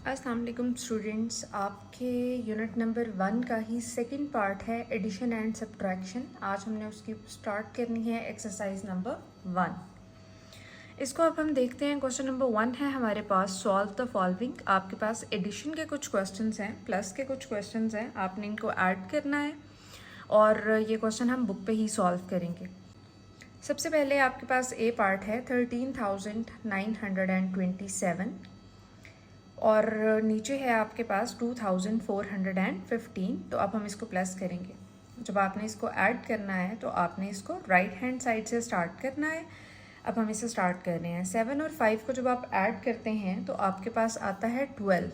अस्सलाम वालेकुम स्टूडेंट्स, आपके यूनिट नंबर 1 का ही सेकंड पार्ट है एडिशन एंड सब्ट्रैक्शन। आज हमने उसकी स्टार्ट करनी है एक्सरसाइज नंबर 1। इसको अब हम देखते हैं। क्वेश्चन नंबर 1 है हमारे पास, सॉल्व द फॉलोइंग। आपके पास एडिशन के कुछ क्वेश्चंस हैं, प्लस के कुछ क्वेश्चंस हैं, आपने इनको ऐड करना है और ये क्वेश्चन हम बुक पे ही सॉल्व करेंगे। सबसे पहले आपके पास ए पार्ट है 13,927 और नीचे है आपके पास 2,415। तो अब हम इसको प्लस करेंगे। जब आपने इसको ऐड करना है तो आपने इसको राइट हैंड साइड से स्टार्ट करना है। अब हम इसे स्टार्ट कर रहे हैं। 7 और 5 को जब आप ऐड करते हैं तो आपके पास आता है 12।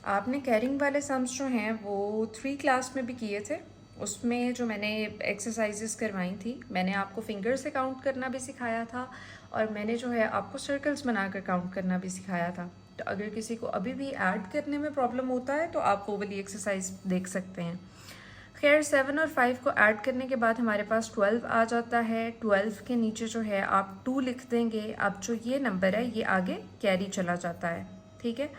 आपने कैरिंग वाले सम्स जो हैं वो 3 क्लास में भी किए थे। उसमें जो मैंने एक्सरसाइजेस करवाई थी, मैंने आपको फिंगर से काउंट करना भी सिखाया था और मैंने जो है आपको सर्कल्स बनाकर काउंट करना भी सिखाया था। तो अगर किसी को अभी भी ऐड करने में प्रॉब्लम होता है तो आप वो वाली एक्सरसाइज देख सकते हैं। खैर, 7 और 5 को ऐड करने के बाद हमारे पास 12 आ जाता है। 12 के नीचे जो है आप 2 लिख देंगे। अब जो ये नंबर है ये आगे कैरी चला जाता है, ठीक है।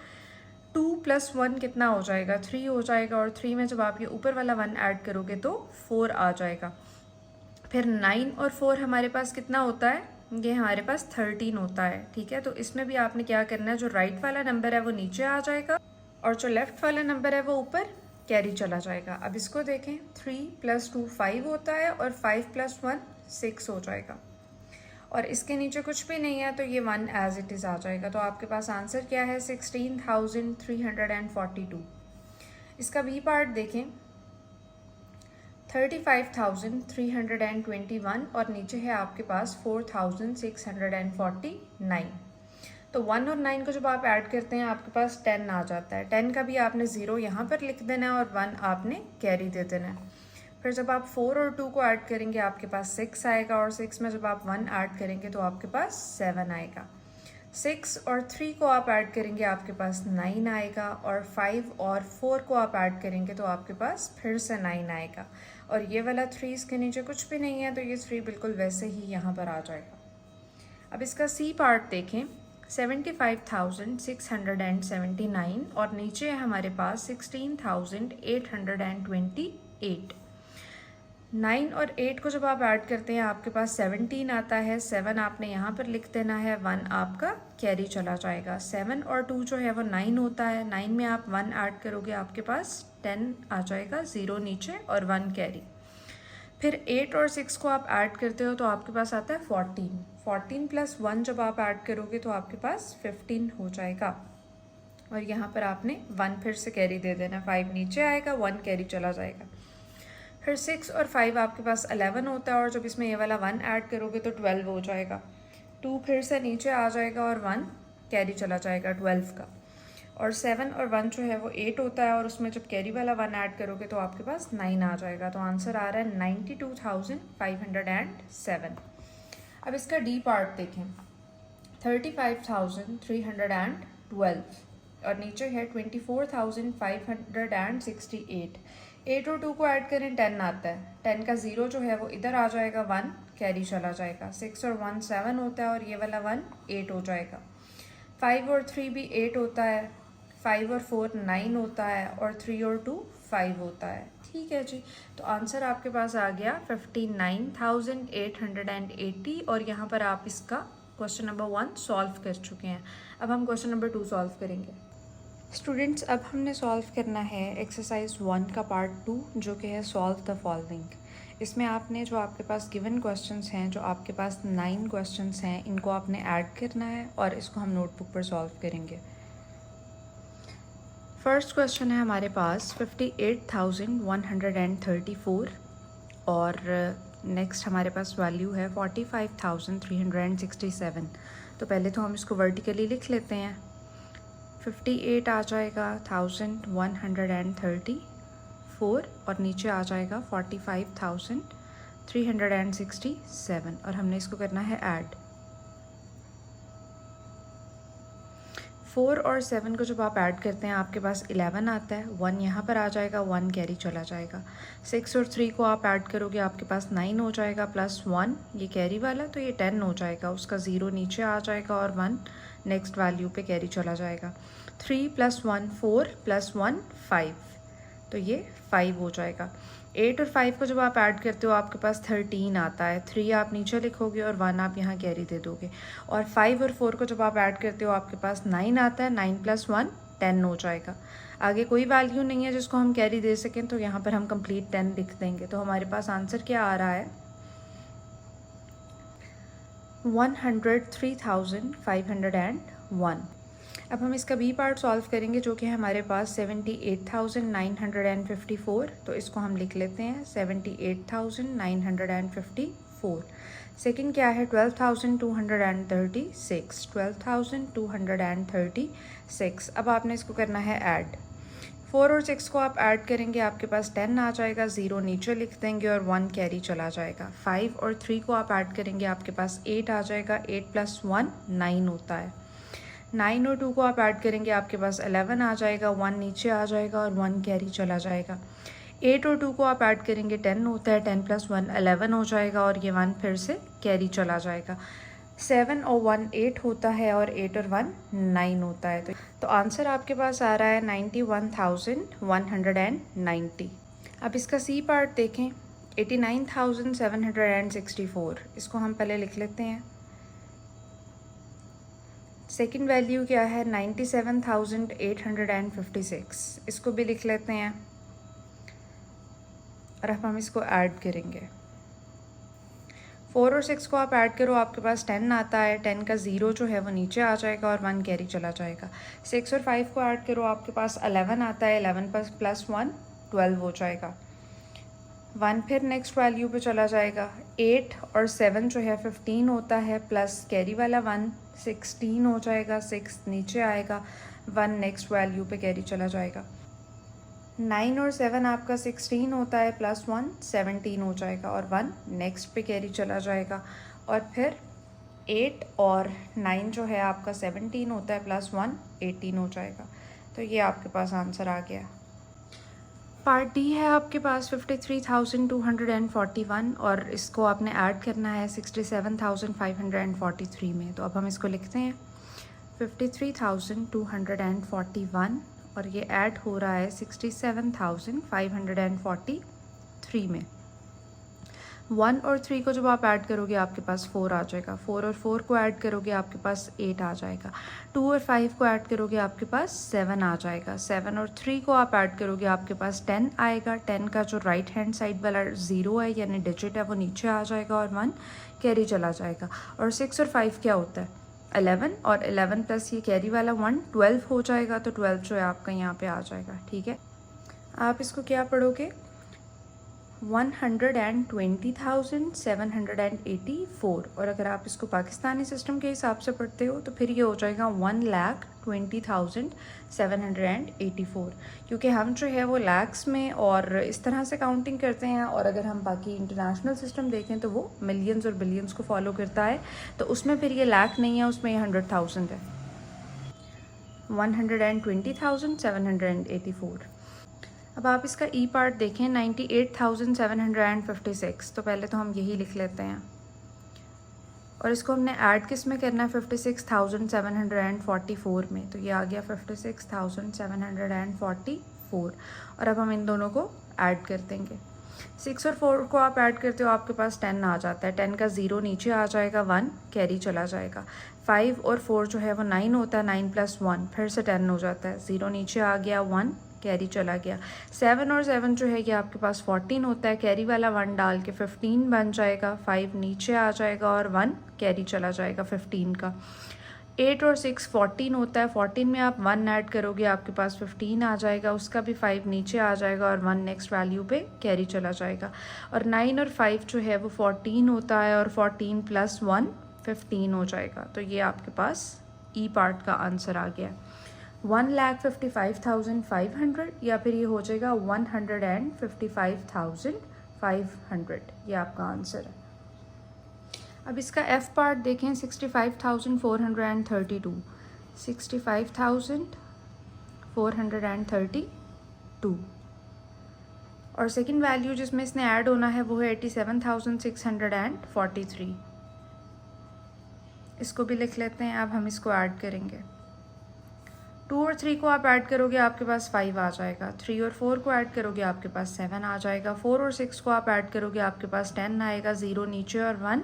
2 + 1 कितना हो जाएगा? 3 हो जाएगा और 3 में जब आप ये ऊपर वाला 1 ऐड करोगे तो 4 आ जाएगा। फिर 9 और 4 हमारे पास कितना होता है? ये हमारे पास 13 होता है, ठीक है। तो इसमें भी आपने क्या करना है, जो राइट वाला नंबर है वो नीचे आ जाएगा और जो लेफ्ट वाला नंबर है वो ऊपर कैरी चला जाएगा। अब इसको देखें, 3 + 2 5 होता है और 5 + 1 6 हो जाएगा और इसके नीचे कुछ भी नहीं है तो ये 1 एज इट इज़ आ जाएगा। तो आपके पास आंसर क्या है? 16,342। इसका बी पार्ट देखें, 35,321 और नीचे है आपके पास 4,649। तो 1 और 9 को जब आप ऐड करते हैं आपके पास 10 आ जाता है। 10 का भी आपने 0 यहाँ पर लिख देना है और 1 आपने कैरी दे देना है। फिर जब आप 4 और 2 को ऐड करेंगे आपके पास 6 आएगा और 6 में जब आप 1 ऐड करेंगे तो आपके पास 7 आएगा। 6 और 3 को आप ऐड करेंगे आपके पास 9 आएगा और 5 और 4 को आप ऐड करेंगे तो आपके पास फिर से 9 आएगा और ये वाला 3 इसके नीचे कुछ भी नहीं है तो ये 3 बिल्कुल वैसे ही यहाँ पर आ जाएगा। अब इसका सी पार्ट देखें, 75,679 और नीचे है हमारे पास 16,828। 9 और 8 को जब आप ऐड करते हैं आपके पास 17 आता है। 7 आपने यहाँ पर लिख देना है, 1 आपका कैरी चला जाएगा। 7 और 2 जो है वो 9 होता है। 9 में आप 1 ऐड करोगे आपके पास 10 आ जाएगा, 0 नीचे और 1 कैरी। फिर 8 और 6 को आप ऐड करते हो तो आपके पास आता है 14। 14 + 1 जब आप ऐड करोगे तो आपके पास 15 हो जाएगा और यहाँ पर आपने 1 फिर से कैरी दे देना। 5 नीचे आएगा, 1 कैरी चला जाएगा। फिर 6 और 5 आपके पास 11 होता है और जब इसमें ये वाला 1 ऐड करोगे तो 12 हो जाएगा। 2 फिर से नीचे आ जाएगा और 1 कैरी चला जाएगा 12 का। और 7 और 1 जो है वो 8 होता है और उसमें जब कैरी वाला 1 ऐड करोगे तो आपके पास 9 आ जाएगा। तो आंसर आ रहा है 92,507। अब इसका डी पार्ट देखें, 35,312 और नीचे है 24,568। 8 और 2 को ऐड करें 10 आता है। 10 का 0 जो है वो इधर आ जाएगा, 1 कैरी चला जाएगा। 6 और 1 7 होता है और ये वाला 1 8 हो जाएगा। 5 और 3 भी 8 होता है। 5 और 4 9 होता है और 3 और 2 5 होता है, ठीक है जी। तो आंसर आपके पास आ गया 59,880 और यहाँ पर आप इसका क्वेश्चन नंबर 1 सॉल्व कर चुके हैं। अब हम क्वेश्चन नंबर 2 सॉल्व करेंगे। स्टूडेंट्स, अब हमने सॉल्व करना है एक्सरसाइज 1 का पार्ट 2 जो कि है सॉल्व द फॉलोइंग। इसमें आपने जो आपके पास गिवन क्वेश्चंस हैं, जो आपके पास 9 क्वेश्चंस हैं, इनको आपने ऐड करना है और इसको हम नोटबुक पर सॉल्व करेंगे। फर्स्ट क्वेश्चन है हमारे पास 58,134 और नेक्स्ट हमारे पास वैल्यू है 45,367। तो पहले तो हम इसको वर्टिकली लिख लेते हैं। 58 आ जाएगा 1,134 और नीचे आ जाएगा 45,367 और हमने इसको करना है ऐड। 4 और 7 को जब आप ऐड करते हैं आपके पास 11 आता है। 1 यहाँ पर आ जाएगा, 1 कैरी चला जाएगा। 6 और 3 को आप ऐड करोगे आपके पास 9 हो जाएगा प्लस 1 ये कैरी वाला तो ये 10 हो जाएगा। उसका 0 नीचे आ जाएगा और 1 नेक्स्ट वैल्यू पे कैरी चला जाएगा। 3 + 1 4 + 1 5, तो ये 5 हो जाएगा। 8 और 5 को जब आप ऐड करते हो आपके पास 13 आता है। 3 आप नीचे लिखोगे और 1 आप यहाँ कैरी दे दोगे। और 5 और 4 को जब आप ऐड करते हो आपके पास 9 आता है। 9 + 1 10 हो जाएगा। आगे कोई वैल्यू नहीं है जिसको हम कैरी दे सकें, तो यहाँ पर हम कंप्लीट 10 लिख देंगे। तो हमारे पास आंसर क्या आ रहा है? 103,501। अब हम इसका बी पार्ट सॉल्व करेंगे, जो कि है हमारे पास 78,954। तो इसको हम लिख लेते हैं 78,954। सेकंड क्या है? 12,236। 12,236। अब आपने इसको करना है ऐड। 4 और 6 को आप ऐड करेंगे, आपके पास 10 आ जाएगा। 0 नीचे लिख देंगे और 1 कैरी चला जाएगा। 5 और 3 को आप ऐड करेंगे, आपके पास 8 आ जाएगा। 8 + 1 9 होता है। 9 और 2 को आप ऐड करेंगे, आपके पास 11 आ जाएगा। 1 नीचे आ जाएगा और 1 कैरी चला जाएगा। 8 और 2 को आप ऐड करेंगे, 10 होता है। 10 + 1 11 हो जाएगा और ये 1 फिर से कैरी चला जाएगा। 7 और 1 8 होता है और 8 और 1 9 होता है। तो आंसर आपके पास आ रहा है 91,190। अब इसका सी पार्ट देखें, 89,764। इसको हम पहले लिख लेते हैं। सेकंड वैल्यू क्या है? 97,856। इसको भी लिख लेते हैं और अब हम इसको ऐड करेंगे। 4 और 6 को आप ऐड करो, आपके पास 10 आता है। 10 का 0 जो है वो नीचे आ जाएगा और 1 कैरी चला जाएगा। 6 और 5 को ऐड करो, आपके पास 11 आता है। 11 + 1 12 हो जाएगा। 1 फिर नेक्स्ट वैल्यू पे चला जाएगा। 8 और 7 जो है 15 होता है, प्लस कैरी वाला 1 16 हो जाएगा। 6 नीचे आएगा। 1 नेक्स्ट वैल्यू पे कैरी चला जाएगा। 9 और 7 आपका 16 होता है, प्लस 1 17 हो जाएगा और 1 नेक्स्ट पे कैरी चला जाएगा। और फिर 8 और 9 जो है आपका 17 होता है, प्लस 1 18 हो जाएगा। तो ये आपके पास आंसर आ गया। पार्ट डी है आपके पास 53,241 और इसको आपने ऐड करना है 67,543 में। तो अब हम इसको लिखते हैं 53,241 और ये ऐड हो रहा है 67,543 में। 1 और 3 को जब आप ऐड करोगे आपके पास 4 आ जाएगा। 4 और 4 को ऐड करोगे आपके पास 8 आ जाएगा। 2 और 5 को ऐड करोगे आपके पास 7 आ जाएगा। 7 और 3 को आप ऐड करोगे आपके पास 10 आएगा। 10 का जो राइट हैंड साइड वाला 0 है यानी डिजिट है वो नीचे आ जाएगा और 1 कैरी चला जाएगा। और 6 और 5 क्या होता है? 11 और 11 प्लस ये कैरी वाला 1 12 हो जाएगा। तो 12 जो है आपका यहाँ पे आ जाएगा। ठीक है, आप इसको क्या पढ़ोगे? 120,784। और अगर आप इसको पाकिस्तानी सिस्टम के हिसाब से पढ़ते हो तो फिर ये हो जाएगा 1,20,784, क्योंकि हम जो है वो लैक्स में और इस तरह से काउंटिंग करते हैं। और अगर हम बाकी इंटरनेशनल सिस्टम देखें तो वो मिलियंस और बिलियंस को फॉलो करता है, तो उसमें फिर ये लैक नहीं है, उसमें ये 100,000 है। 120,784। अब आप इसका ई पार्ट देखें 98,756। तो पहले तो हम यही लिख लेते हैं और इसको हमने ऐड किस में करना है? 56,744 में। तो ये आ गया 56,744 और अब हम इन दोनों को ऐड कर देंगे। 6 और 4 को आप ऐड करते हो, आपके पास 10 आ जाता है। 10 का 0 नीचे आ जाएगा, 1 कैरी चला जाएगा। 5 और 4 जो है वो 9 होता है। 9 + 1 फिर से 10 हो जाता है। 0 नीचे आ गया, 1 कैरी चला गया। 7 और 7 जो है ये आपके पास 14 होता है। कैरी वाला 1 डाल के 15 बन जाएगा। 5 नीचे आ जाएगा और 1 कैरी चला जाएगा 15 का। 8 और 6 14 होता है। 14 में आप 1 ऐड करोगे, आपके पास 15 आ जाएगा। उसका भी 5 नीचे आ जाएगा और 1 नेक्स्ट वैल्यू पे कैरी चला जाएगा। और 9 और 5 जो है वो 14 होता है और 14 + 1 15 हो जाएगा। तो ये आपके पास ई पार्ट का आंसर आ गया 1,55,500 या फिर ये हो जाएगा 155,500। ये आपका आंसर है। अब इसका एफ पार्ट देखें 65,432। 65,432 और सेकंड वैल्यू जिसमें इसने ऐड होना है वो है 87,643। इसको भी लिख लेते हैं। अब हम इसको ऐड करेंगे। 2 और 3 को आप ऐड करोगे आपके पास 5 आ जाएगा। 3 और 4 को ऐड करोगे आपके पास 7 आ जाएगा। 4 और 6 को आप ऐड करोगे आपके पास 10 आएगा। 0 नीचे और 1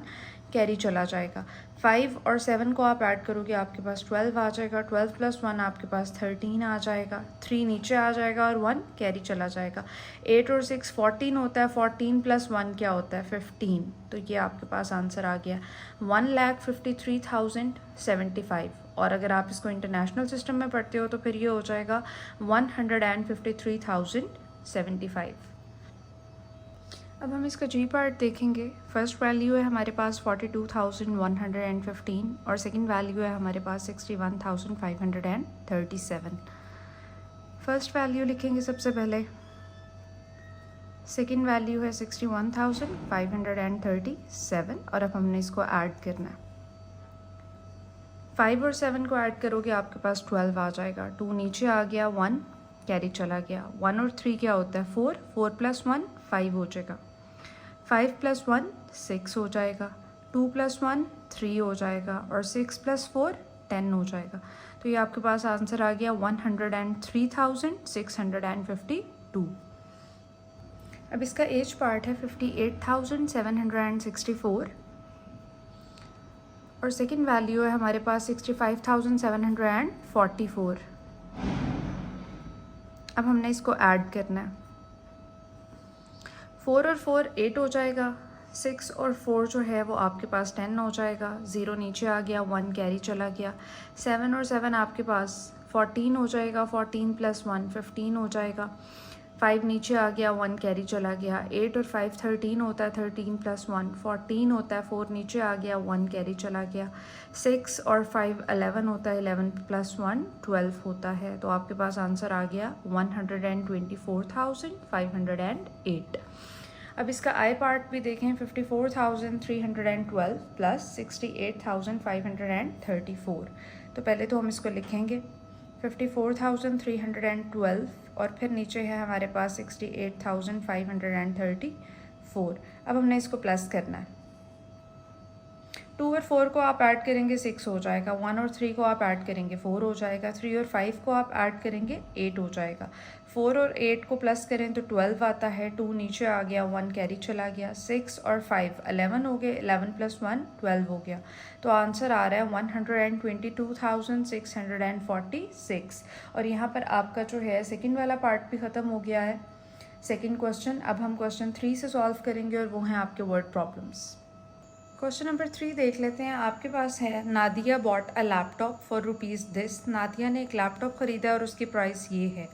कैरी चला जाएगा। 5 और 7 को आप ऐड करोगे आपके पास 12 आ जाएगा। 12 प्लस 1 आपके पास 13 आ जाएगा। 3 नीचे आ जाएगा और 1 कैरी चला जाएगा। 8 और 6 14 होता है। 14 प्लस 1 क्या होता है? 15। तो ये आपके पास आंसर आ गया 1,53,075। और अगर आप इसको इंटरनेशनल सिस्टम में पढ़ते हो तो फिर ये हो जाएगा 153,075। अब हम इसका जी पार्ट देखेंगे। फर्स्ट वैल्यू है हमारे पास 42,115 और सेकंड वैल्यू है हमारे पास 61,537। फर्स्ट वैल्यू लिखेंगे सबसे पहले, सेकंड वैल्यू है 61,537 और अब हमने इसको ऐड करना है। 5 और 7 को ऐड करोगे आपके पास 12 आ जाएगा। 2 नीचे आ गया, 1 कैरी चला गया। 1 और 3 क्या होता है? 4। 4 प्लस 1 5 हो जाएगा। 5 प्लस 1 6 हो जाएगा। 2 प्लस 1 3 हो जाएगा और 6 प्लस 4 10 हो जाएगा। तो ये आपके पास आंसर आ गया 103,652। अब इसका एज पार्ट है 58,764 और सेकंड वैल्यू है हमारे पास 65,744। अब हमने इसको ऐड करना है। 4 और 4 8 हो जाएगा। 6 और 4 जो है वो आपके पास 10 हो जाएगा। 0 नीचे आ गया, 1 कैरी चला गया। 7 और 7 आपके पास 14 हो जाएगा। 14 प्लस 1 15 हो जाएगा। 5 नीचे आ गया, 1 कैरी चला गया। 8 और 5 13 होता है। 13 प्लस 1 14 होता है। 4 नीचे आ गया, 1 कैरी चला गया। 6 और 5 11 होता है। 11 प्लस 1 12 होता है। तो आपके पास आंसर आ गया 124,508। अब इसका आई पार्ट भी देखें। 54,312 प्लस 68,534। तो पहले तो हम इसको लिखेंगे 54,312 और फिर नीचे है हमारे पास 68,534। अब हमने इसको प्लस करना है। 2 और 4 को आप ऐड करेंगे 6 हो जाएगा। 1 और 3 को आप ऐड करेंगे 4 हो जाएगा। 3 और 5 को आप ऐड करेंगे 8 हो जाएगा। 4 और 8 को प्लस करें तो 12 आता है। 2 नीचे आ गया, 1 कैरी चला गया। 6 और 5 11 हो गए। 11 प्लस 1 12 हो गया। तो आंसर आ रहा है 122,646 और यहाँ पर आपका जो है सेकेंड वाला पार्ट भी ख़त्म हो गया है। Second question. अब हम क्वेश्चन 3 से सॉल्व करेंगे और वो हैं आपके वर्ड प्रॉब्लम्स। क्वेश्चन नंबर 3 देख लेते हैं। आपके पास है Nadia bought a laptop for rupees this. Nadia ने एक लैपटॉप ख़रीदा और उसकी प्राइस ये है।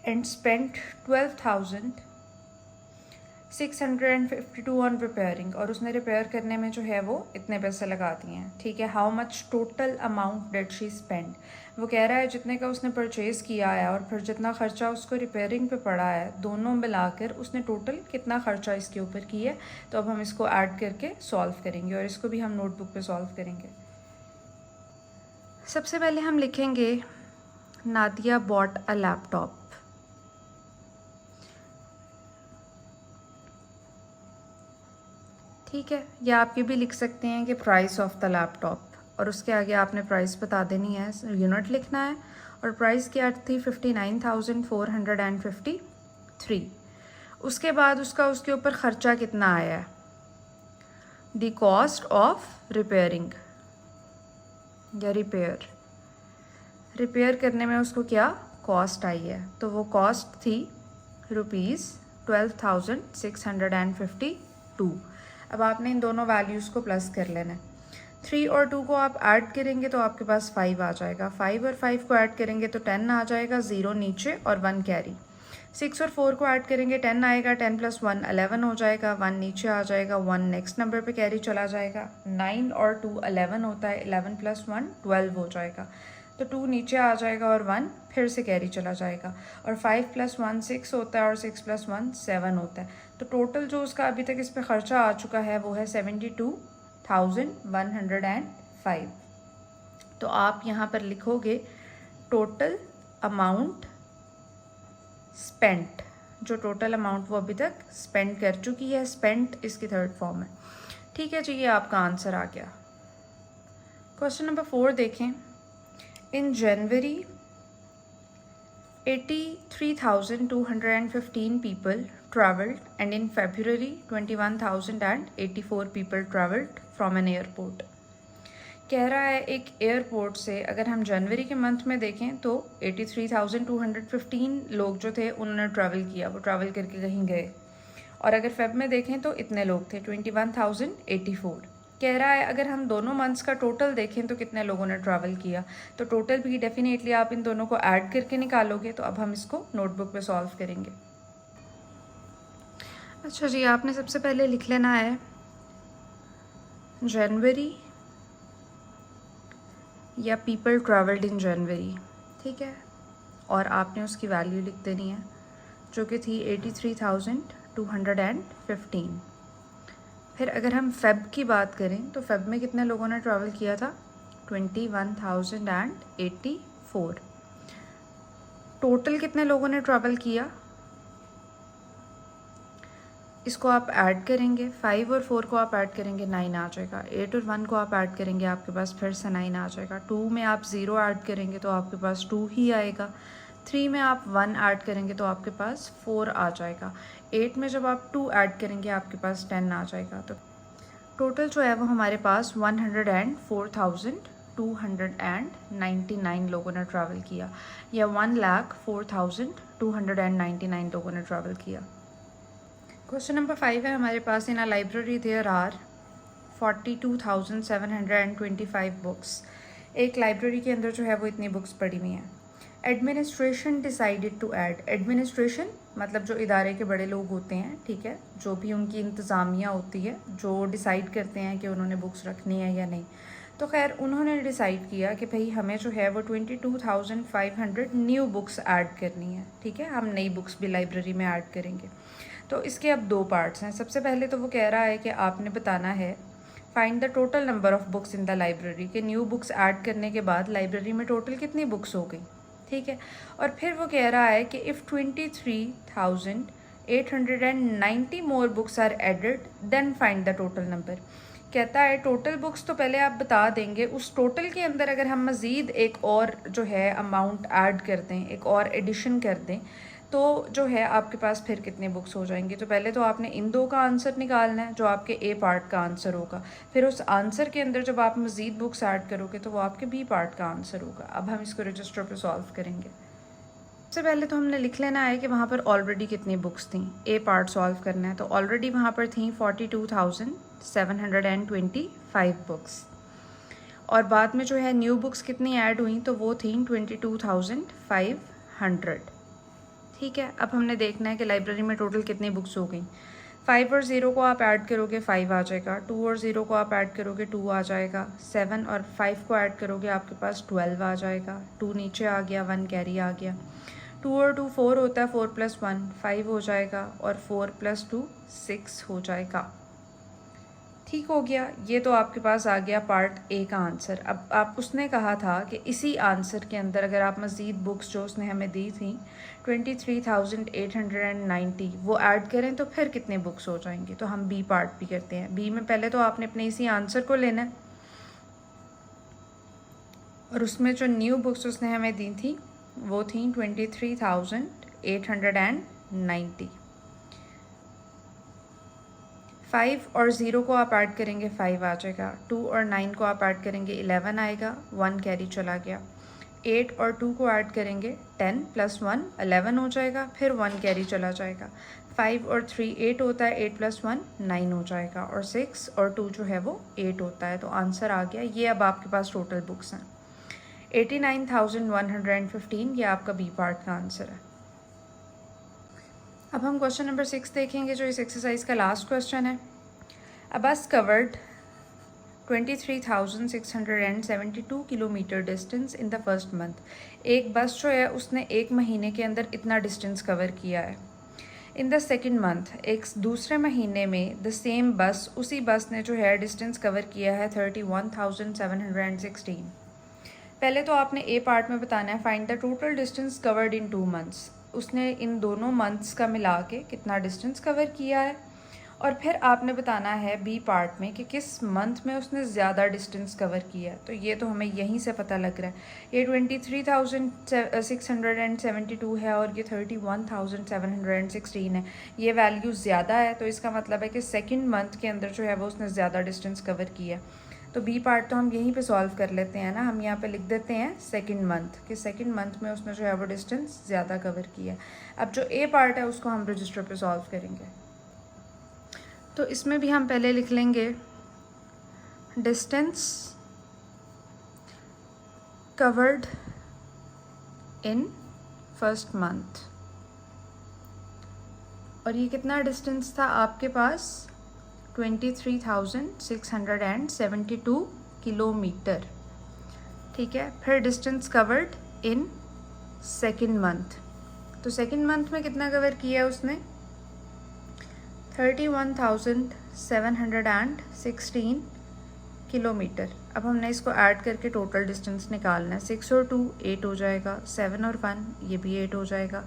एंड स्पेंट 12,652 ऑन रिपेयरिंग और उसने रिपेयर करने में जो है वो इतने पैसे लगा दिए हैं। ठीक है। How much total amount did she spend. वो कह रहा है जितने का उसने परचेज़ किया है और फिर जितना ख़र्चा उसको रिपेयरिंग पे पड़ा है, दोनों मिलाकर उसने टोटल कितना ख़र्चा इसके ऊपर किया है। तो अब हम इसको ऐड करके सॉल्व करेंगे और इसको भी हम नोटबुक पे सॉल्व करेंगे। सबसे पहले हम लिखेंगे नादिया बॉट अ लैपटॉप। ठीक है। या आप ये भी लिख सकते हैं कि प्राइस ऑफ द लैपटॉप और उसके आगे आपने प्राइस बता देनी है, यूनिट लिखना है। और प्राइस क्या थी? 59,453। उसके बाद उसके ऊपर ख़र्चा कितना आया है? द कॉस्ट ऑफ रिपेयरिंग या रिपेयर करने में उसको क्या कॉस्ट आई है? तो वो कॉस्ट थी ₹12,652। अब आपने इन दोनों वैल्यूज़ को प्लस कर लेना है। 3 और 2 को आप ऐड करेंगे तो आपके पास 5 आ जाएगा। 5 और 5 को ऐड करेंगे तो 10 आ जाएगा। 0 नीचे और 1 कैरी। 6 और 4 को ऐड करेंगे 10 आएगा। 10 प्लस 1 11 हो जाएगा। 1 नीचे आ जाएगा। 1 नेक्स्ट नंबर पे कैरी चला जाएगा। 9 और 2 11 होता है। 11 प्लस 1 12 हो जाएगा। तो 2 नीचे आ जाएगा और 1 फिर से कैरी चला जाएगा। और 5 प्लस 1 6 होता है और 6 प्लस 1 7 होता है। तो टोटल जो उसका अभी तक इस पर ख़र्चा आ चुका है वो है 72,105। तो आप यहाँ पर लिखोगे टोटल अमाउंट स्पेंट। जो टोटल अमाउंट वो अभी तक स्पेंड कर चुकी है। स्पेंट इसकी थर्ड फॉर्म है। ठीक है जी, ये आपका आंसर आ गया। क्वेश्चन नंबर 4 देखें। इन जनवरी 83,215 people travelled, and in February 21,084 people travelled from an airport. कह रहा है एक एयरपोर्ट से अगर हम जनवरी के मंथ में देखें तो 83,215 लोग जो थे उन्होंने ट्रैवल किया, वो ट्रैवल करके कहीं गए। और अगर फेब में देखें तो इतने लोग थे 21,084। कह रहा है अगर हम दोनों मंथ्स का टोटल देखें तो कितने लोगों ने ट्रैवल किया, तो टोटल भी डेफिनेटली आप इन दोनों को ऐड करके निकालोगे। तो अब हम इसको नोटबुक पे सॉल्व करेंगे। अच्छा जी, आपने सबसे पहले लिख लेना है जनवरी या पीपल ट्रैवल्ड इन जनवरी, ठीक है, और आपने उसकी वैल्यू लिख देनी है जो कि थी 83,215। फिर अगर हम फेब की बात करें तो फेब में कितने लोगों ने ट्रैवल किया था, 21,084। टोटल कितने लोगों ने ट्रैवल किया, इसको आप ऐड करेंगे, 5 और 4 को आप ऐड करेंगे 9 आ जाएगा। 8 और 1 को आप ऐड करेंगे आपके पास फिर से 9 आ जाएगा। 2 में आप 0 ऐड करेंगे तो आपके पास 2 ही आएगा। 3 में आप 1 ऐड करेंगे तो आपके पास 4 आ जाएगा। 8 में जब आप 2 ऐड करेंगे आपके पास 10 आ जाएगा। तो टोटल जो है वो हमारे पास 104,299 लोगों ने ट्रैवल किया, या 1,04,299 लोगों ने ट्रैवल किया। क्वेश्चन नंबर 5 है हमारे पास, in a library there are 42,725 books. एक लाइब्रेरी के अंदर जो है वो इतनी बुक्स पड़ी हुई हैं। Administration decided to add, administration मतलब जो इदारे के बड़े लोग होते हैं, ठीक है, जो भी उनकी इंतज़ामिया होती है, जो डिसाइड करते हैं कि उन्होंने बुक्स रखनी है या नहीं। तो खैर उन्होंने डिसाइड किया कि भाई हमें जो है वो 22,500 न्यू बुक्स ऐड करनी है, ठीक है, हम नई बुक्स भी लाइब्रेरी में ऐड करेंगे। तो इसके अब 2 पार्ट्स हैं। सबसे पहले तो वो कह रहा है कि आपने बताना है find the total number of books in the library, के न्यू बुक्स ऐड करने के बाद लाइब्रेरी में टोटल कितनी बुक्स हो गई, ठीक है। और फिर वो कह रहा है कि if 23,890 more books are added then find the total number. कहता है टोटल बुक्स तो पहले आप बता देंगे, उस टोटल के अंदर अगर हम मज़ीद एक और जो है अमाउंट ऐड कर दें, एक और एडिशन कर दें, तो जो है आपके पास फिर कितने बुक्स हो जाएंगे। तो पहले तो आपने इन 2 का आंसर निकालना है जो आपके ए पार्ट का आंसर होगा। फिर उस आंसर के अंदर जब आप मज़ीद बुक्स ऐड करोगे तो वो आपके बी पार्ट का आंसर होगा। अब हम इसको रजिस्टर पे सॉल्व करेंगे। सबसे पहले तो हमने लिख लेना है कि वहाँ पर ऑलरेडी कितनी बुक्स थी। ए पार्ट सॉल्व करना है तो ऑलरेडी वहाँ पर थी 42,725 बुक्स, और बाद में जो है न्यू बुक्स कितनी ऐड हुई तो वो थी 22,500, ठीक है। अब हमने देखना है कि लाइब्रेरी में टोटल कितनी बुक्स हो गई। 5 और 0 को आप ऐड करोगे 5 आ जाएगा। 2 और 0 को आप ऐड करोगे 2 आ जाएगा। 7 और 5 को ऐड करोगे आपके पास 12 आ जाएगा। 2 नीचे आ गया, 1 कैरी आ गया। 2 और 2 4 होता है, 4 + 1 5 हो जाएगा, और 4 + 2 6 हो जाएगा। ठीक हो गया, ये तो आपके पास आ गया पार्ट ए का आंसर। अब आप उसने कहा था कि इसी आंसर के अंदर अगर आप मज़ीद बुक्स जो उसने हमें दी थी 23,890 वो ऐड करें तो फिर कितने बुक्स हो जाएंगे। तो हम बी पार्ट भी करते हैं। बी में पहले तो आपने अपने इसी आंसर को लेना है, और उसमें जो न्यू बुक्स उसने हमें दी थी वो थी 23,890। 5 और 0 को आप ऐड करेंगे 5 आ जाएगा। 2 और 9 को आप ऐड करेंगे 11 आएगा, 1 कैरी चला गया। 8 और 2 को ऐड करेंगे 10 + 1 11 हो जाएगा, फिर 1 कैरी चला जाएगा। 5 और 3 8 होता है, 8 + 1 9 हो जाएगा, और 6 और 2 जो है वो 8 होता है। तो आंसर आ गया। ये अब आपके पास टोटल बुक्स हैं 89,115। ये आपका बी पार्ट का आंसर है। अब हम क्वेश्चन नंबर 6 देखेंगे जो इस एक्सरसाइज का लास्ट क्वेश्चन है। अ बस covered 23,672 kilometre distance in the first month. एक बस जो है उसने एक महीने के अंदर इतना डिस्टेंस कवर किया है। इन द सेकेंड मंथ, एक दूसरे महीने में द सेम बस, उसी बस ने जो है डिस्टेंस कवर किया है 31,716। पहले तो आपने ए पार्ट में बताना है find the total distance covered in 2 months. उसने इन दोनों मंथ्स का मिला के कितना डिस्टेंस कवर किया है, और फिर आपने बताना है बी पार्ट में कि किस मंथ में उसने ज़्यादा डिस्टेंस कवर किया है। तो ये तो हमें यहीं से पता लग रहा है। ये 23,672 है और ये 31,716 है। ये वैल्यू ज़्यादा है, तो इसका मतलब है कि सेकंड मंथ के अंदर जो है वो उसने ज़्यादा डिस्टेंस कवर किया। तो बी पार्ट तो हम यहीं पे सॉल्व कर लेते हैं ना। हम यहाँ पे लिख देते हैं सेकंड मंथ, कि सेकंड मंथ में उसने जो है वो डिस्टेंस ज़्यादा कवर किया। अब जो ए पार्ट है उसको हम रजिस्टर पे सॉल्व करेंगे। तो इसमें भी हम पहले लिख लेंगे distance covered in first month. और ये कितना डिस्टेंस था आपके पास? 23,672 किलोमीटर। ठीक है। फिर distance covered in second month. तो सेकेंड मंथ में कितना कवर किया है उसने? 31,716 किलोमीटर। अब हमने इसको ऐड करके टोटल डिस्टेंस निकालना है। 6 और 2 8 हो जाएगा, 7 और 1 ये भी 8 हो जाएगा।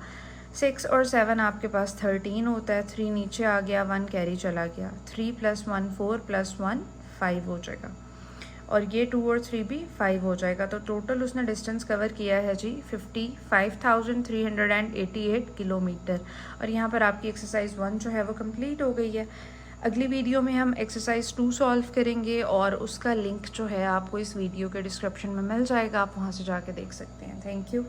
6 और 7 आपके पास 13 होता है, 3 नीचे आ गया, 1 कैरी चला गया, 3 + 1 4 + 1 5 हो जाएगा, और ये 2 और 3 भी 5 हो जाएगा। तो टोटल उसने डिस्टेंस कवर किया है जी 55,388 किलोमीटर। और यहाँ पर आपकी एक्सरसाइज 1 जो है वो कंप्लीट हो गई है। अगली वीडियो में हम एक्सरसाइज 2 सॉल्व करेंगे और उसका लिंक जो है आपको इस वीडियो के डिस्क्रिप्शन में मिल जाएगा, आप वहाँ से जाके देख सकते हैं। Thank you.